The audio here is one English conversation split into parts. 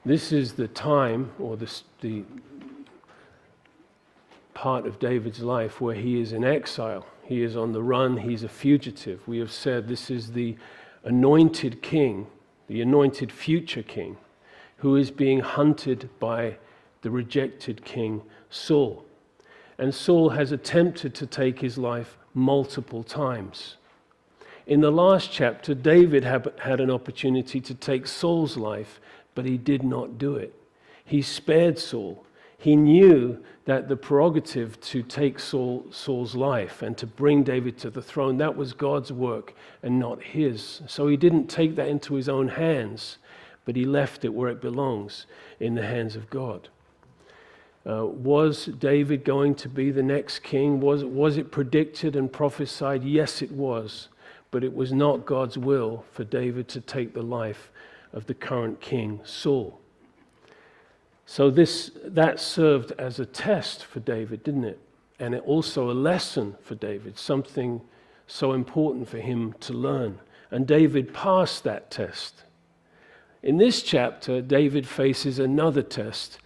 This is the time, or the part of David's life where he is in exile. He is on the run, he's a fugitive. We have said this is the anointed king, the anointed future king, who is being hunted by the rejected king Saul. And Saul has attempted to take his life multiple times. In the last chapter, David had an opportunity to take Saul's life, but he did not do it. He spared Saul. He knew that the prerogative to take Saul's life and to bring David to the throne, that was God's work and not his. So he didn't take that into his own hands, but he left it where it belongs, in the hands of God. Was David going to be the next king? Was it predicted and prophesied? Yes, it was. But it was not God's will for David to take the life of the current king, Saul. So that served as a test for David, didn't it? And it also a lesson for David, something so important for him to learn. And David passed that test. In this chapter, David faces another test.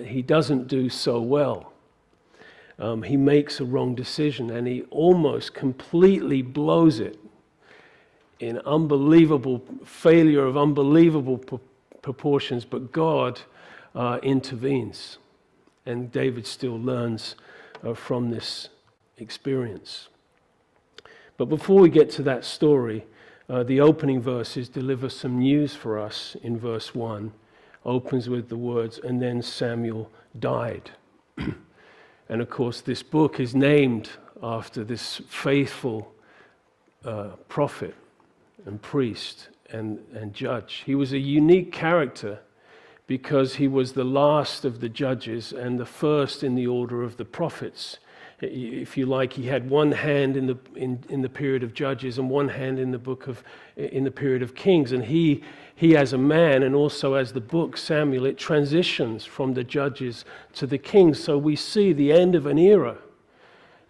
He doesn't do so well. He makes a wrong decision and he almost completely blows it in unbelievable failure of unbelievable proportions, but God intervenes, and David still learns from this experience. But before we get to that story, the opening verses deliver some news for us. In verse 1 opens with the words, "And then Samuel died." And of course this book is named after this faithful prophet and priest and judge. He was a unique character because he was the last of the judges and the first in the order of the prophets. If you like, he had one hand in the period of Judges and one hand in the period of Kings. And he as a man and also as the book Samuel, it transitions from the Judges to the Kings. So we see the end of an era,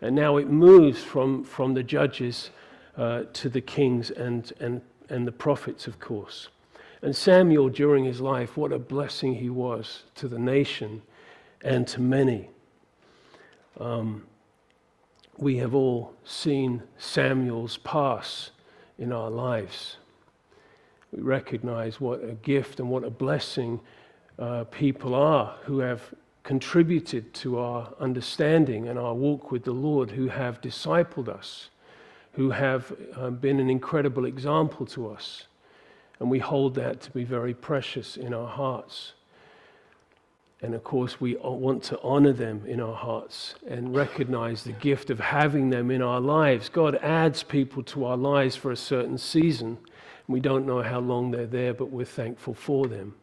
and now it moves from the Judges to the Kings and the prophets, of course. And Samuel, during his life, what a blessing he was to the nation and to many. We have all seen Samuel's pass in our lives. We recognize what a gift and what a blessing people are who have contributed to our understanding and our walk with the Lord, who have discipled us, who have been an incredible example to us. And we hold that to be very precious in our hearts. And of course, we want to honor them in our hearts and recognize the gift of having them in our lives. God adds people to our lives for a certain season. We don't know how long they're there, but we're thankful for them.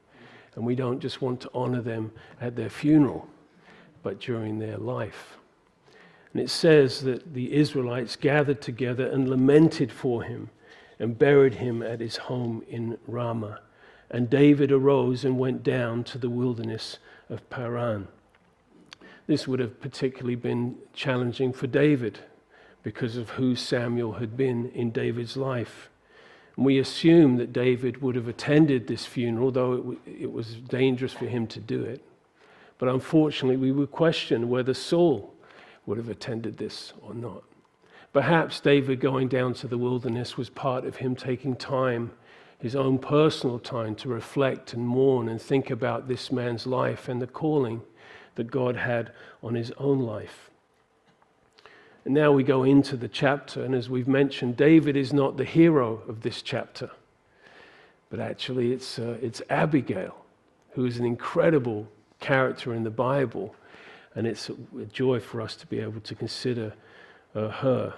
And we don't just want to honor them at their funeral, but during their life. And it says that the Israelites gathered together and lamented for him and buried him at his home in Ramah. And David arose and went down to the wilderness of Paran. This would have particularly been challenging for David because of who Samuel had been in David's life. And we assume that David would have attended this funeral, though it was dangerous for him to do it. But unfortunately, we would question whether Saul would have attended this or not. Perhaps David going down to the wilderness was part of him taking time, his own personal time, to reflect and mourn and think about this man's life and the calling that God had on his own life. And now we go into the chapter, and as we've mentioned, David is not the hero of this chapter, but actually it's Abigail, who is an incredible character in the Bible, and it's a joy for us to be able to consider her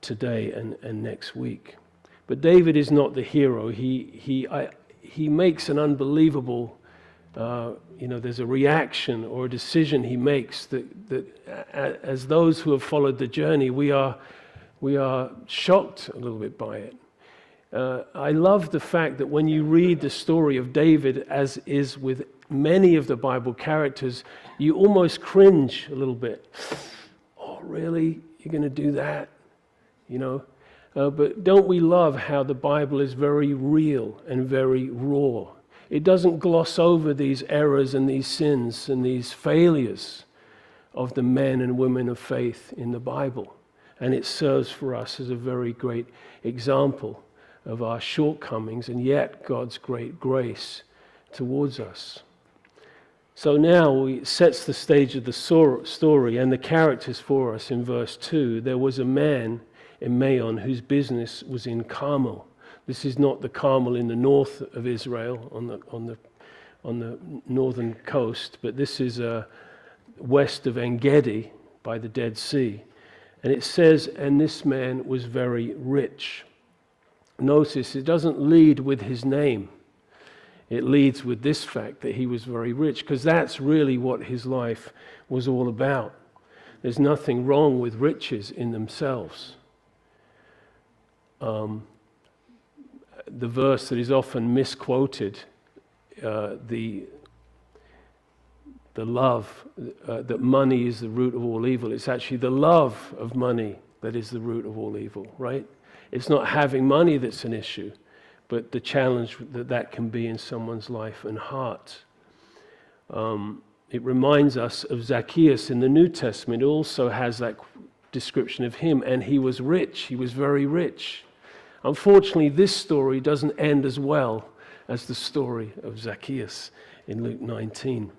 today and next week. But David is not the hero. He makes an unbelievable, there's a reaction or a decision he makes that as those who have followed the journey, we are shocked a little bit by it. I love the fact that when you read the story of David, as is with many of the Bible characters, you almost cringe a little bit. Oh, really? You're going to do that? But don't we love how the Bible is very real and very raw? It doesn't gloss over these errors and these sins and these failures of the men and women of faith in the Bible. And it serves for us as a very great example of our shortcomings and yet God's great grace towards us. So now it sets the stage of the story and the characters for us in verse 2. There was a man in Maon whose business was in Carmel. This is not the Carmel in the north of Israel on the northern coast, but this is west of En-Gedi by the Dead Sea. And it says, and this man was very rich. Notice it doesn't lead with his name. It leads with this fact that he was very rich, because that's really what his life was all about. There's nothing wrong with riches in themselves. The verse that is often misquoted, the love, that money is the root of all evil. It's actually the love of money that is the root of all evil, right? It's not having money that's an issue, but the challenge that can be in someone's life and heart. It reminds us of Zacchaeus in the New Testament. It also has that description of him, and he was rich. He was very rich. Unfortunately, this story doesn't end as well as the story of Zacchaeus in Luke 19.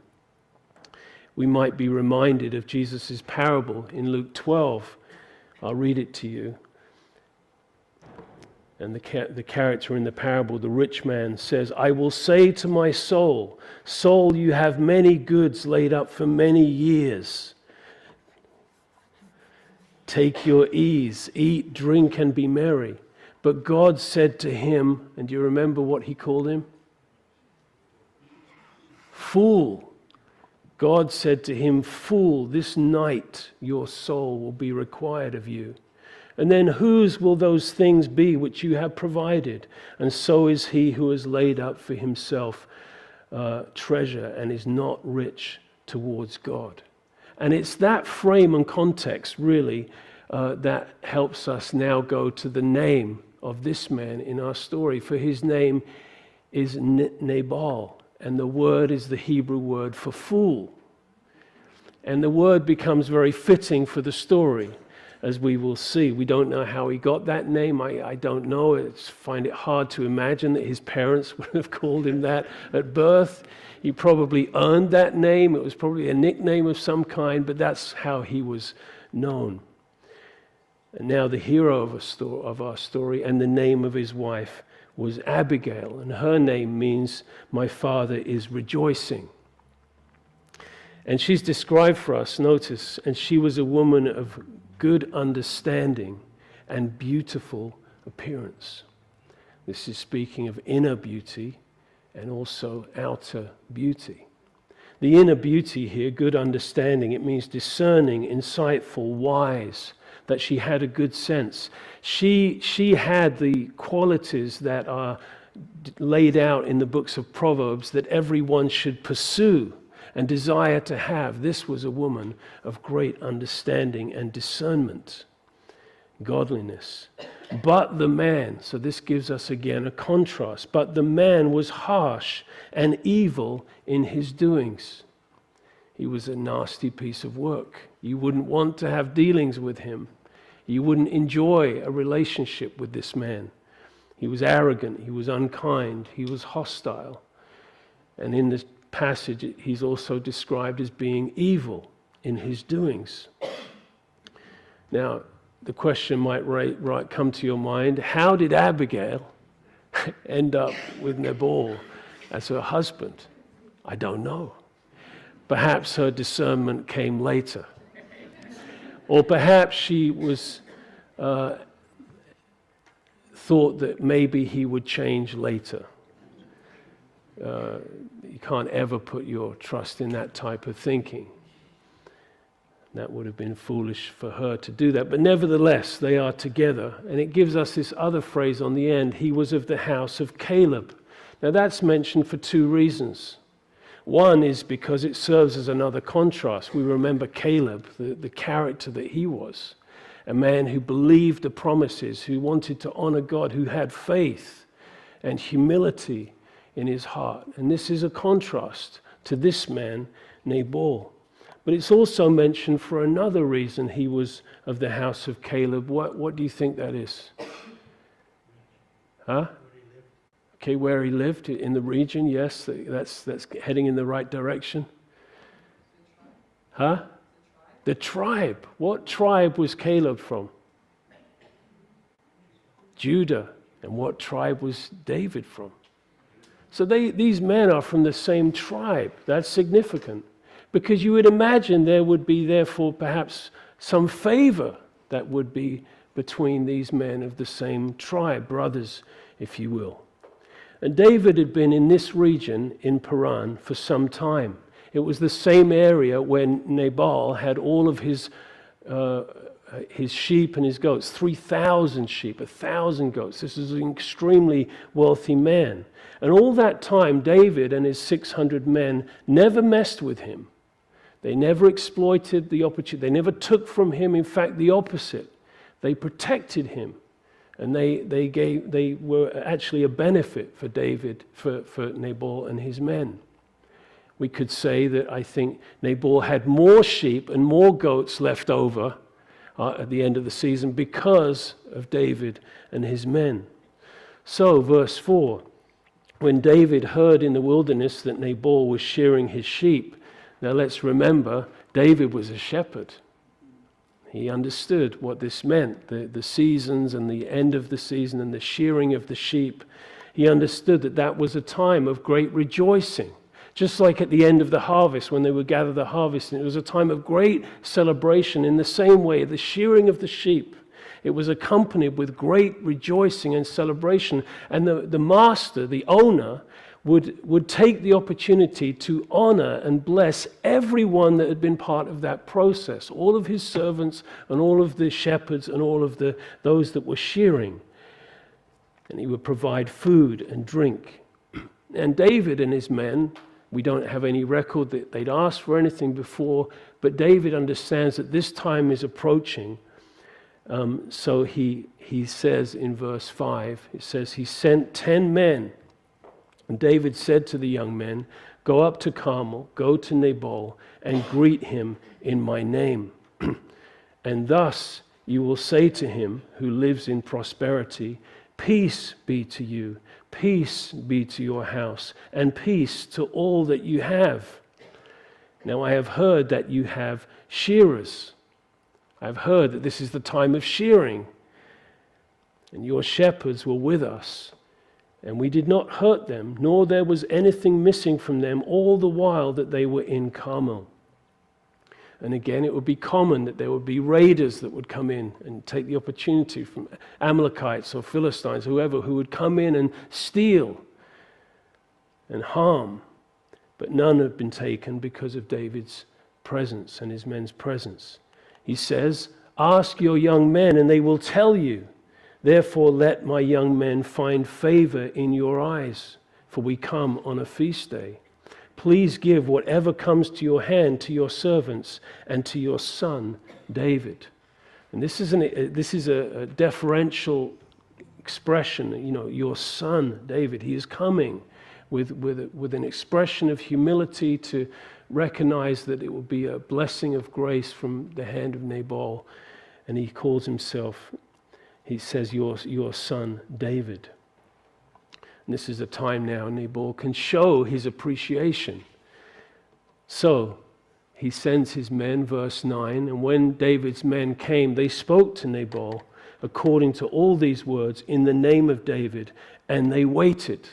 We might be reminded of Jesus' parable in Luke 12. I'll read it to you. And the character in the parable, the rich man, says, I will say to my soul, soul, you have many goods laid up for many years. Take your ease, eat, drink, and be merry. But God said to him, and do you remember what he called him? Fool. God said to him, fool, this night your soul will be required of you. And then whose will those things be which you have provided? And so is he who has laid up for himself treasure and is not rich towards God. And it's that frame and context, really, that helps us now go to the name of this man in our story. For his name is Nabal, and the word is the Hebrew word for fool. And the word becomes very fitting for the story, as we will see. We don't know how he got that name. I don't know. I find it hard to imagine that his parents would have called him that at birth. He probably earned that name. It was probably a nickname of some kind, but that's how he was known. And now the hero of our story, and the name of his wife was Abigail, and her name means my father is rejoicing. And she's described for us, notice, and she was a woman of good understanding and beautiful appearance. This is speaking of inner beauty and also outer beauty. The inner beauty here, good understanding, it means discerning, insightful, wise, that she had a good sense. She had the qualities that are laid out in the books of Proverbs that everyone should pursue and desire to have. This was a woman of great understanding and discernment, godliness. But the man, so this gives us again a contrast, but the man was harsh and evil in his doings. He was a nasty piece of work. You wouldn't want to have dealings with him. You wouldn't enjoy a relationship with this man. He was arrogant, he was unkind, he was hostile. And in this passage, he's also described as being evil in his doings. Now, the question might come to your mind, how did Abigail end up with Nabal as her husband? I don't know. Perhaps her discernment came later. Or perhaps she was thought that maybe he would change later. You can't ever put your trust in that type of thinking. That would have been foolish for her to do that. But nevertheless, they are together. And it gives us this other phrase on the end, he was of the house of Caleb. Now that's mentioned for two reasons. One is because it serves as another contrast. We remember Caleb, the character that he was. A man who believed the promises, who wanted to honor God, who had faith and humility in his heart. And this is a contrast to this man, Nabal. But it's also mentioned for another reason he was of the house of Caleb. What do you think that is? Huh? Okay, where he lived, in the region, yes, that's heading in the right direction. Huh? The tribe. What tribe was Caleb from? Judah. And what tribe was David from? So these men are from the same tribe. That's significant. Because you would imagine there would be therefore perhaps some favor that would be between these men of the same tribe, brothers, if you will. And David had been in this region in Paran for some time. It was the same area when Nabal had all of his sheep and his goats, 3,000 sheep, 1,000 goats. This is an extremely wealthy man. And all that time, David and his 600 men never messed with him. They never exploited the opportunity. They never took from him, in fact, the opposite. They protected him. And they were actually a benefit for David, for Nabal and his men. We could say that I think Nabal had more sheep and more goats left over at the end of the season because of David and his men. So, verse 4, when David heard in the wilderness that Nabal was shearing his sheep, now let's remember, David was a shepherd. He understood what this meant, the seasons and the end of the season and the shearing of the sheep. He understood that that was a time of great rejoicing. Just like at the end of the harvest, when they would gather the harvest, and it was a time of great celebration. In the same way, the shearing of the sheep, it was accompanied with great rejoicing and celebration. And the master, the owner, would take the opportunity to honor and bless everyone that had been part of that process, all of his servants and all of the shepherds and all of those that were shearing. And he would provide food and drink. And David and his men, we don't have any record that they'd asked for anything before, but David understands that this time is approaching. So he says in verse 5, it says, he sent 10 men. And David said to the young men, go up to Carmel, go to Nabal, and greet him in my name. And thus you will say to him who lives in prosperity, peace be to you, peace be to your house, and peace to all that you have. Now I have heard that you have shearers. I have heard that this is the time of shearing, and your shepherds were with us. And we did not hurt them, nor there was anything missing from them all the while that they were in Carmel. And again, it would be common that there would be raiders that would come in and take the opportunity from Amalekites or Philistines, whoever, who would come in and steal and harm. But none had been taken because of David's presence and his men's presence. He says, ask your young men and they will tell you. Therefore, let my young men find favor in your eyes, for we come on a feast day. Please give whatever comes to your hand to your servants and to your son, David. And this is a deferential expression, your son, David. He is coming with an expression of humility to recognize that it will be a blessing of grace from the hand of Nabal. And he calls himself, he says, your son, David. And this is a time now Nabal can show his appreciation. So he sends his men, verse 9, and when David's men came, they spoke to Nabal according to all these words in the name of David, and they waited.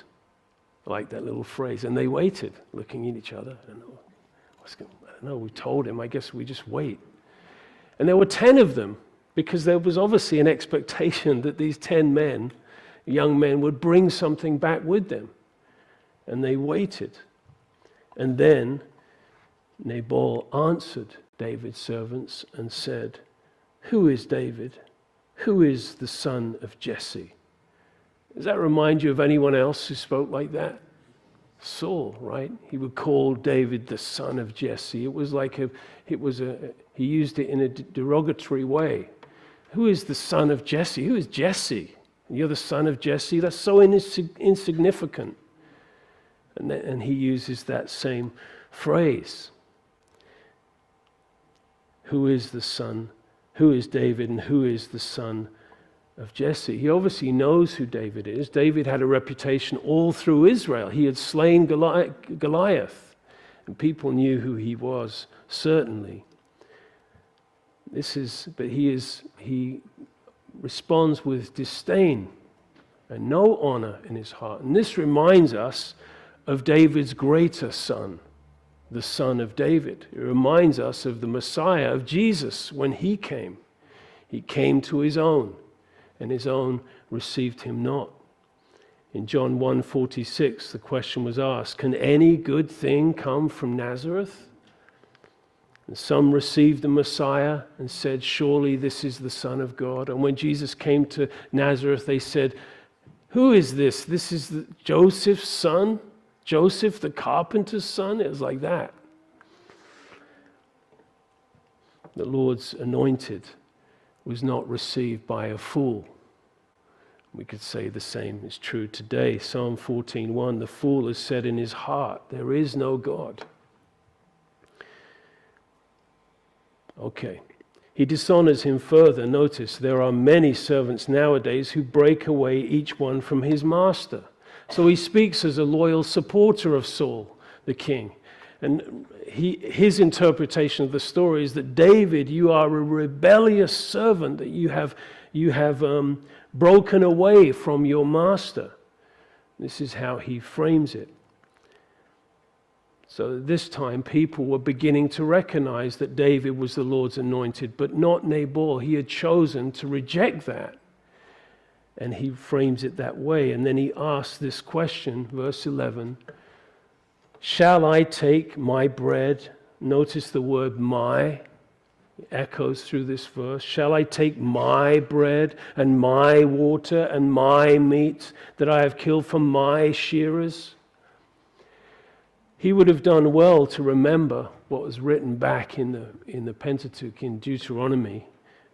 I like that little phrase, and they waited, looking at each other. I don't know, we told him, I guess we just wait. And there were 10 of them, because there was obviously an expectation that these 10 men, young men, would bring something back with them. And they waited. And then Nabal answered David's servants and said, who is David? Who is the son of Jesse? Does that remind you of anyone else who spoke like that? Saul, right? He would call David the son of Jesse. It was like he used it in a derogatory way. Who is the son of Jesse? Who is Jesse? You're the son of Jesse? That's so insignificant. And he uses that same phrase. Who is the son? Who is David and who is the son of Jesse? He obviously knows who David is. David had a reputation all through Israel. He had slain Goliath, and people knew who he was, certainly. But he responds with disdain and no honor in his heart. And this reminds us of David's greater son, the son of David. It reminds us of the Messiah, of Jesus, when he came. He came to his own, and his own received him not. In John 1:46, the question was asked, can any good thing come from Nazareth? And some received the Messiah and said, surely this is the Son of God. And when Jesus came to Nazareth, they said, who is this? This is Joseph's son? Joseph, the carpenter's son? It was like that. The Lord's anointed was not received by a fool. We could say the same is true today. Psalm 14:1, the fool has said in his heart, there is no God. Okay. He dishonors him further. Notice, there are many servants nowadays who break away each one from his master. So he speaks as a loyal supporter of Saul, the king. And his interpretation of the story is that David, you are a rebellious servant, that you have broken away from your master. This is how he frames it. So this time people were beginning to recognize that David was the Lord's anointed, but not Nabal. He had chosen to reject that. And he frames it that way. And then he asks this question, verse 11, shall I take my bread? Notice the word my. It echoes through this verse. Shall I take my bread and my water and my meat that I have killed for my shearers? He would have done well to remember what was written back in the Pentateuch, in Deuteronomy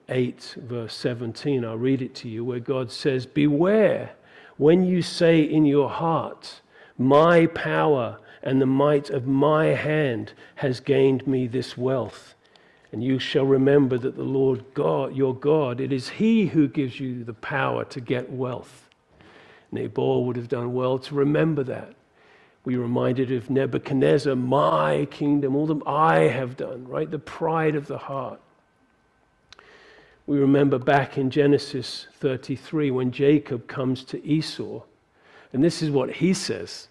8, verse 17. I'll read it to you, where God says, beware when you say in your heart, my power and the might of my hand has gained me this wealth. And you shall remember that the Lord God, your God, it is he who gives you the power to get wealth. Nabal would have done well to remember that. We reminded of Nebuchadnezzar, my kingdom, all that I have done, right? The pride of the heart. We remember back in Genesis 33 when Jacob comes to Esau, and this is what he says,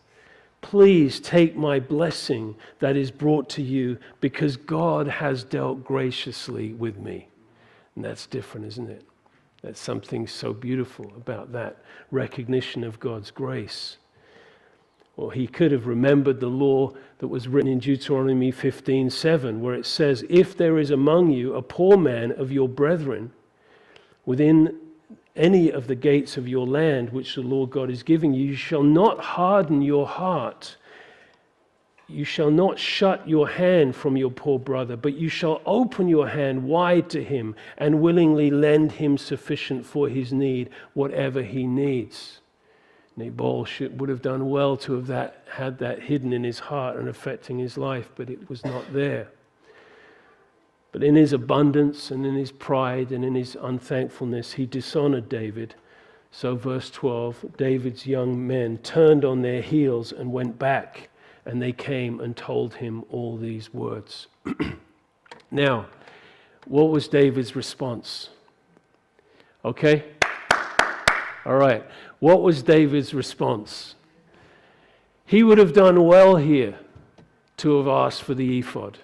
please take my blessing that is brought to you because God has dealt graciously with me. And that's different, isn't it? That's something so beautiful about that recognition of God's grace. Or he could have remembered the law that was written in Deuteronomy 15:7, where it says, if there is among you a poor man of your brethren within any of the gates of your land which the Lord God is giving you, you shall not harden your heart. You shall not shut your hand from your poor brother, but you shall open your hand wide to him and willingly lend him sufficient for his need, whatever he needs. Nabal would have done well to have had that hidden in his heart and affecting his life, but it was not there. But in his abundance and in his pride and in his unthankfulness, he dishonored David. So verse 12, David's young men turned on their heels and went back, and they came and told him all these words. Now, what was David's response? Okay? All right. What was David's response? He would have done well here to have asked for the ephod.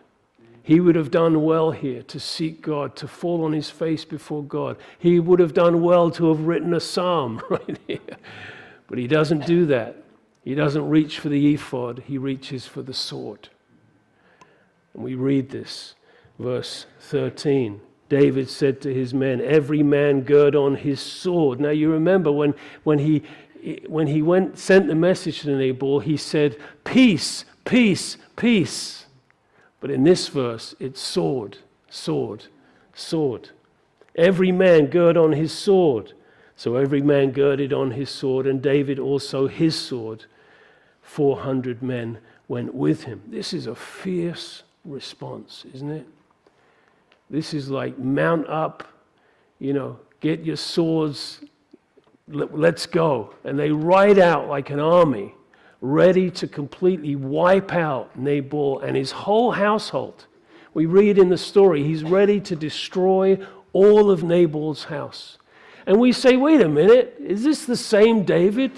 He would have done well here to seek God, to fall on his face before God. He would have done well to have written a psalm right here. But he doesn't do that. He doesn't reach for the ephod. He reaches for the sword. And we read this, verse 13. David said to his men, every man gird on his sword. Now you remember when he sent the message to Nabal, he said, peace, peace, peace. But in this verse, it's sword, sword, sword. Every man gird on his sword. So every man girded on his sword, and David also his sword. 400 men went with him. This is a fierce response, isn't it? This is like mount up, get your swords, let's go. And they ride out like an army, ready to completely wipe out Nabal and his whole household. We read in the story, he's ready to destroy all of Nabal's house. And we say, wait a minute, is this the same David?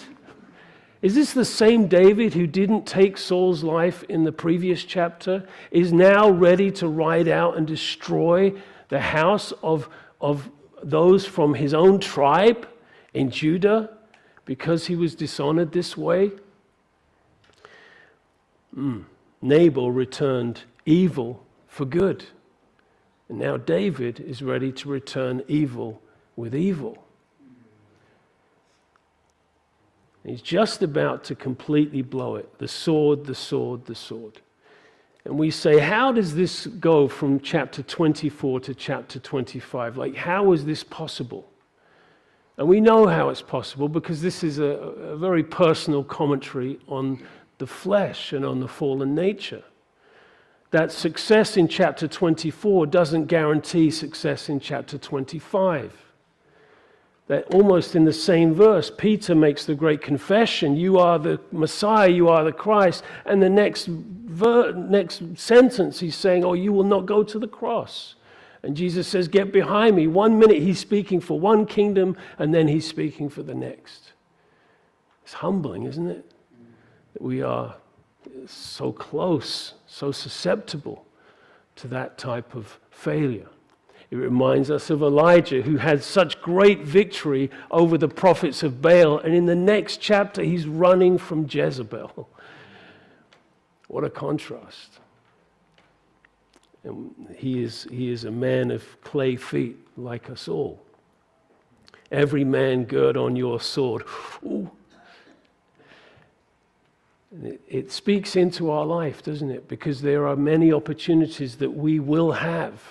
Is this the same David who didn't take Saul's life in the previous chapter, is now ready to ride out and destroy the house of those from his own tribe in Judah because he was dishonored this way? Nabal returned evil for good. And now David is ready to return evil with evil. He's just about to completely blow it. The sword, the sword, the sword. And we say, how does this go from chapter 24 to chapter 25? Like, how is this possible? And we know how it's possible because this is a very personal commentary on the flesh and on the fallen nature. That success in chapter 24 doesn't guarantee success in chapter 25. That almost in the same verse, Peter makes the great confession, you are the Messiah, you are the Christ. And the next sentence, he's saying, oh, you will not go to the cross. And Jesus says, get behind me. 1 minute he's speaking for one kingdom, and then he's speaking for the next. It's humbling, isn't it? That we are so close, so susceptible to that type of failure. It reminds us of Elijah, who had such great victory over the prophets of Baal, and in the next chapter he's running from Jezebel. What a contrast. And he is a man of clay feet like us all. Every man gird on your sword. Ooh. It speaks into our life, doesn't it? Because there are many opportunities that we will have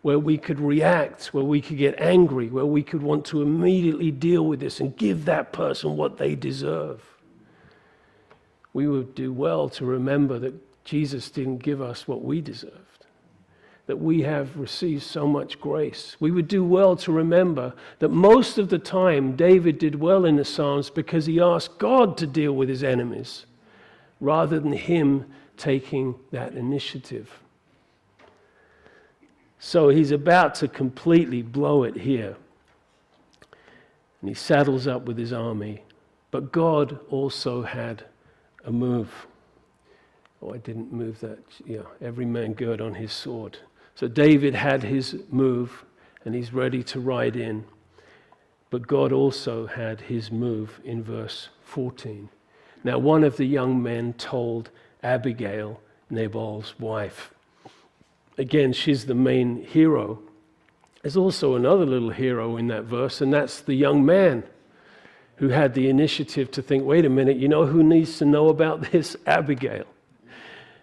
where we could react, where we could get angry, where we could want to immediately deal with this and give that person what they deserve. We would do well to remember that Jesus didn't give us what we deserved, that we have received so much grace. We would do well to remember that most of the time David did well in the Psalms because he asked God to deal with his enemies rather than him taking that initiative. So he's about to completely blow it here. And he saddles up with his army. But God also had a move. Oh, I didn't move that. Yeah, every man gird on his sword. So David had his move, and he's ready to ride in. But God also had his move in verse 14. Now one of the young men told Abigail, Nabal's wife. Again, she's the main hero. There's also another little hero in that verse, and that's the young man who had the initiative to think, wait a minute, you know who needs to know about this? Abigail.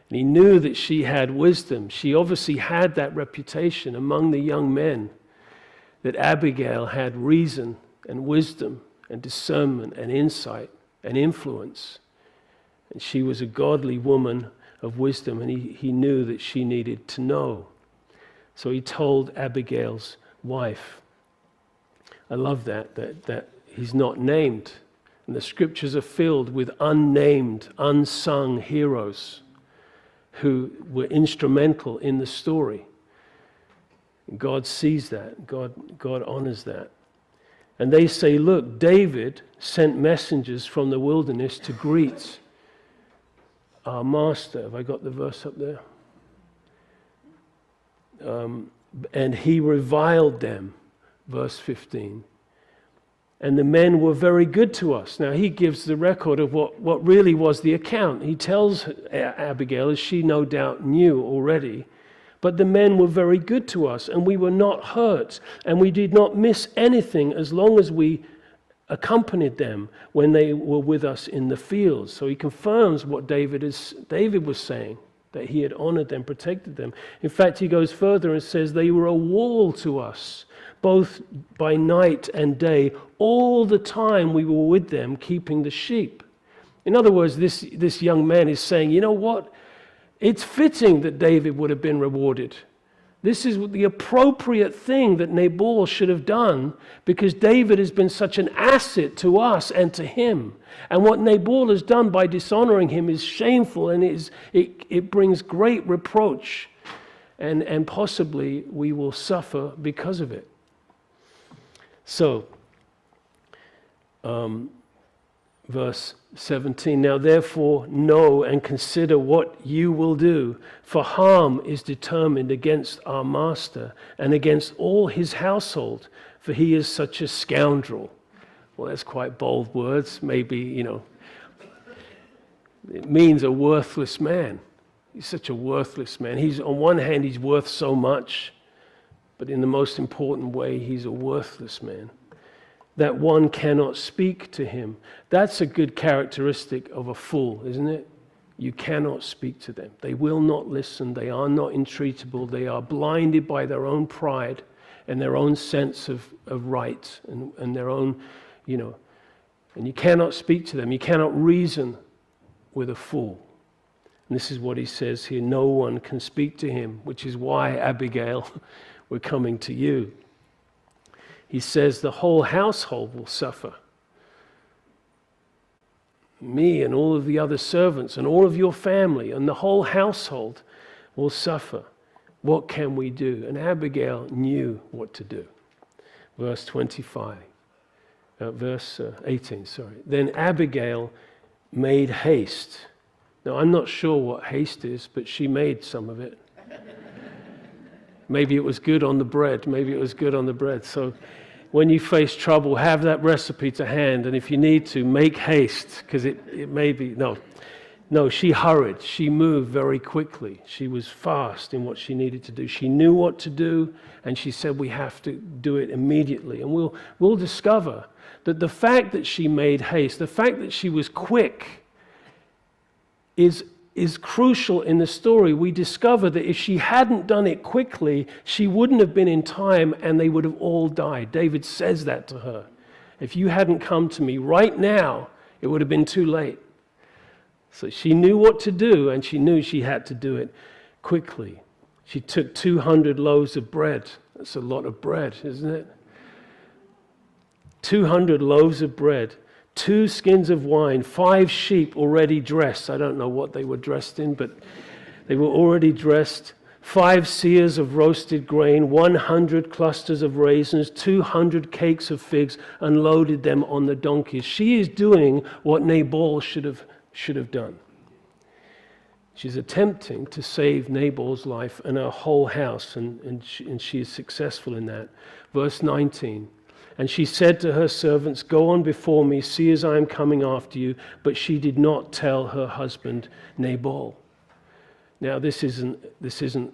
And he knew that she had wisdom. She obviously had that reputation among the young men, that Abigail had reason and wisdom and discernment and insight and influence. And she was a godly woman of wisdom, and he knew that she needed to know. So he told Abigail's wife. I love that he's not named. And the scriptures are filled with unnamed, unsung heroes who were instrumental in the story. God sees that. God honors that. And they say, look, David sent messengers from the wilderness to greet our master. Have I got the verse up there? And he reviled them, verse 15. And the men were very good to us. Now he gives the record of what really was the account. He tells Abigail, as she no doubt knew already, but the men were very good to us, and we were not hurt, and we did not miss anything as long as we accompanied them when they were with us in the fields. So he confirms what David was saying, that he had honored them, protected them. In fact, he goes further and says they were a wall to us, both by night and day. All the time we were with them, keeping the sheep. In other words, this young man is saying, you know what? It's fitting that David would have been rewarded. This is the appropriate thing that Nabal should have done, because David has been such an asset to us and to him. And what Nabal has done by dishonoring him is shameful, and it brings great reproach. And possibly we will suffer because of it. So, verse 17, now therefore know and consider what you will do, for harm is determined against our master and against all his household, for he is such a scoundrel. Well, that's quite bold words. Maybe, it means a worthless man. He's such a worthless man. On one hand, he's worth so much, but in the most important way, he's a worthless man, that one cannot speak to him. That's a good characteristic of a fool, isn't it? You cannot speak to them. They will not listen. They are not entreatable. They are blinded by their own pride and their own sense of right and their own, and you cannot speak to them. You cannot reason with a fool. And this is what he says here, no one can speak to him, which is why, Abigail, we're coming to you. He says the whole household will suffer. Me and all of the other servants and all of your family and the whole household will suffer. What can we do? And Abigail knew what to do. Verse 18. Then Abigail made haste. Now, I'm not sure what haste is, but she made some of it. Maybe it was good on the bread. So when you face trouble, have that recipe to hand. And if you need to, make haste, because it may be... No, she hurried. She moved very quickly. She was fast in what she needed to do. She knew what to do, and she said, we have to do it immediately. And we'll discover that the fact that she made haste, the fact that she was quick, is crucial in the story. We discover that if she hadn't done it quickly, she wouldn't have been in time and they would have all died. David says that to her. If you hadn't come to me right now, it would have been too late. So she knew what to do, and she knew she had to do it quickly. She took 200 loaves of bread. That's a lot of bread, isn't it? 200 loaves of bread. 2 skins of wine, 5 sheep already dressed. I don't know what they were dressed in, but they were already dressed. 5 seahs of roasted grain, 100 clusters of raisins, 200 cakes of figs, and loaded them on the donkeys. She is doing what Nabal should have done. She's attempting to save Nabal's life and her whole house, and she is successful in that. Verse 19. And she said to her servants, go on before me, see as I am coming after you. But she did not tell her husband Nabal. Now, this isn't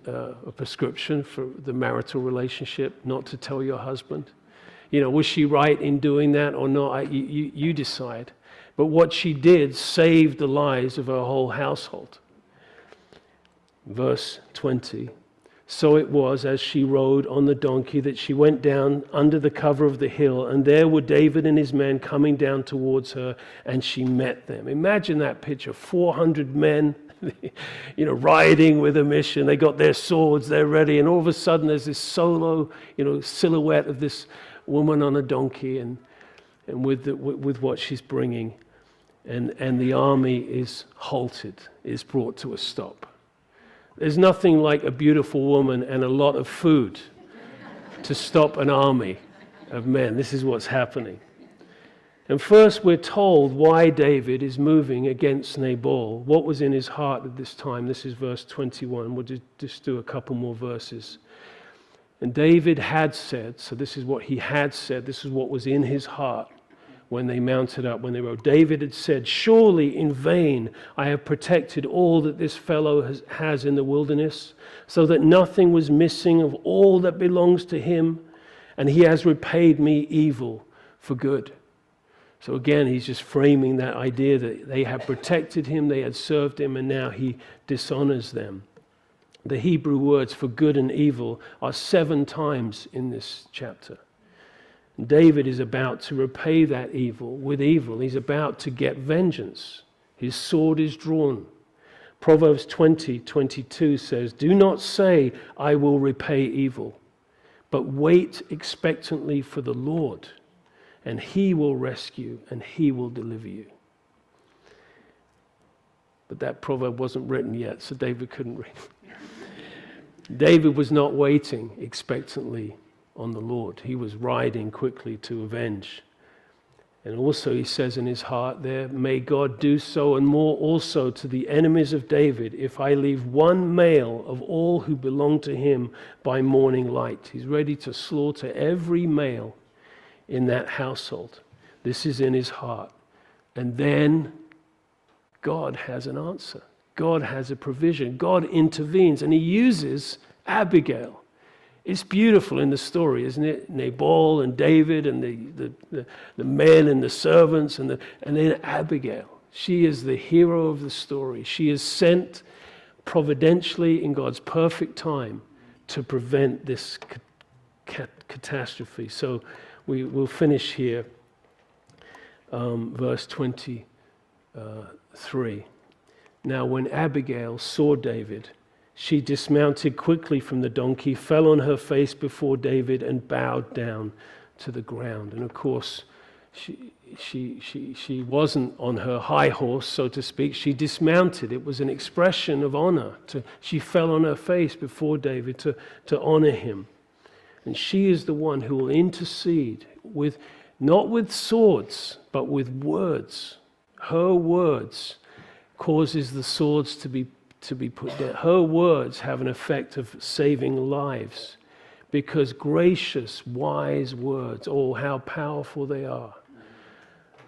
a prescription for the marital relationship, not to tell your husband. Was she right in doing that or not? You decide. But what she did saved the lives of her whole household. Verse 20. So it was, as she rode on the donkey, that she went down under the cover of the hill, and there were David and his men coming down towards her, and she met them. Imagine that picture, 400 men, riding with a mission. They got their swords, they're ready, and all of a sudden there's this solo, silhouette of this woman on a donkey, and with what she's bringing, and the army is halted, is brought to a stop. There's nothing like a beautiful woman and a lot of food to stop an army of men. This is what's happening. And first we're told why David is moving against Nabal. What was in his heart at this time? This is verse 21. We'll just do a couple more verses. And David had said, so this is what he had said, this is what was in his heart when they mounted up, when they rode. David had said, surely in vain I have protected all that this fellow has in the wilderness, so that nothing was missing of all that belongs to him, and he has repaid me evil for good. So again, he's just framing that idea that they had protected him, they had served him, and now he dishonors them. The Hebrew words for good and evil are 7 times in this chapter. David is about to repay that evil with evil. He's about to get vengeance. His sword is drawn. Proverbs 20:22 says, "Do not say, 'I will repay evil,' but wait expectantly for the Lord, and He will rescue and He will deliver you." But that proverb wasn't written yet, so David couldn't read it. David was not waiting expectantly on the Lord. He was riding quickly to avenge. And also he says in his heart there, "May God do so and more also to the enemies of David if I leave one male of all who belong to him by morning light." He's ready to slaughter every male in that household. This is in his heart. And then God has an answer. God has a provision. God intervenes, and he uses Abigail. It's beautiful in the story, isn't it? Nabal and David and the men and the servants and then Abigail. She is the hero of the story. She is sent providentially in God's perfect time to prevent this catastrophe. So we'll finish here, verse 23. "Now when Abigail saw David, she dismounted quickly from the donkey, fell on her face before David, and bowed down to the ground." And of course, she wasn't on her high horse, so to speak. She dismounted. It was an expression of honor. She fell on her face before David to honor him. And she is the one who will intercede with, not with swords, but with words. Her words causes the swords to be put down. Her words have an effect of saving lives, because gracious, wise words, oh, how powerful they are.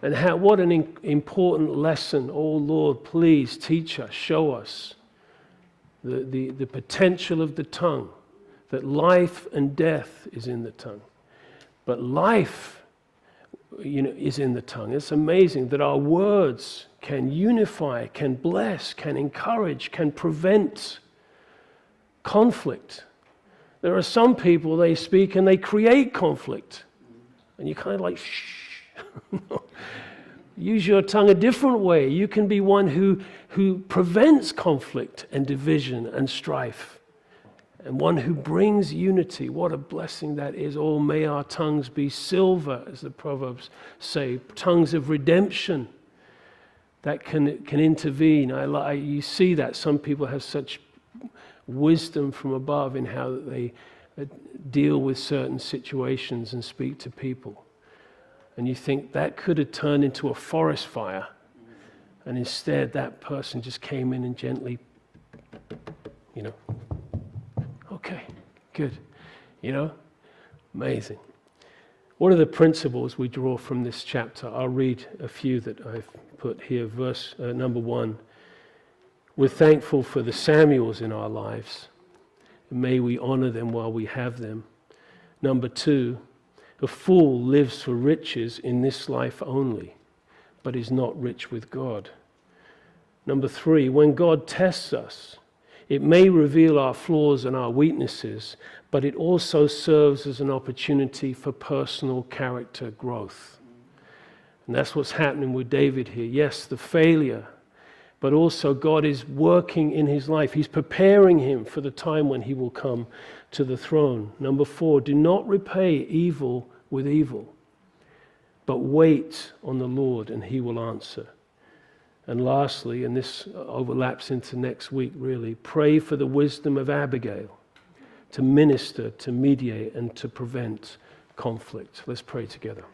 And what an important lesson. Oh Lord, please teach us, show us the potential of the tongue, that life and death is in the tongue. But life, is in the tongue. It's amazing that our words can unify, can bless, can encourage, can prevent conflict. There are some people, they speak and they create conflict. And you kind of like, shh. Use your tongue a different way. You can be one who prevents conflict and division and strife. And one who brings unity. What a blessing that is. Oh, may our tongues be silver, as the Proverbs say, tongues of redemption that can intervene. You see that some people have such wisdom from above in how they deal with certain situations and speak to people. And you think that could have turned into a forest fire, and instead that person just came in and gently, okay, good. Amazing. What are the principles we draw from this chapter? I'll read a few that I've put here. Verse number 1. We're thankful for the Samuels in our lives. May we honor them while we have them. Number 2, a fool lives for riches in this life only, but is not rich with God. Number 3, when God tests us, it may reveal our flaws and our weaknesses, but it also serves as an opportunity for personal character growth. And that's what's happening with David here. Yes, the failure, but also God is working in his life. He's preparing him for the time when he will come to the throne. Number 4, do not repay evil with evil, but wait on the Lord and he will answer. And lastly, and this overlaps into next week really, pray for the wisdom of Abigail to minister, to mediate, and to prevent conflict. Let's pray together.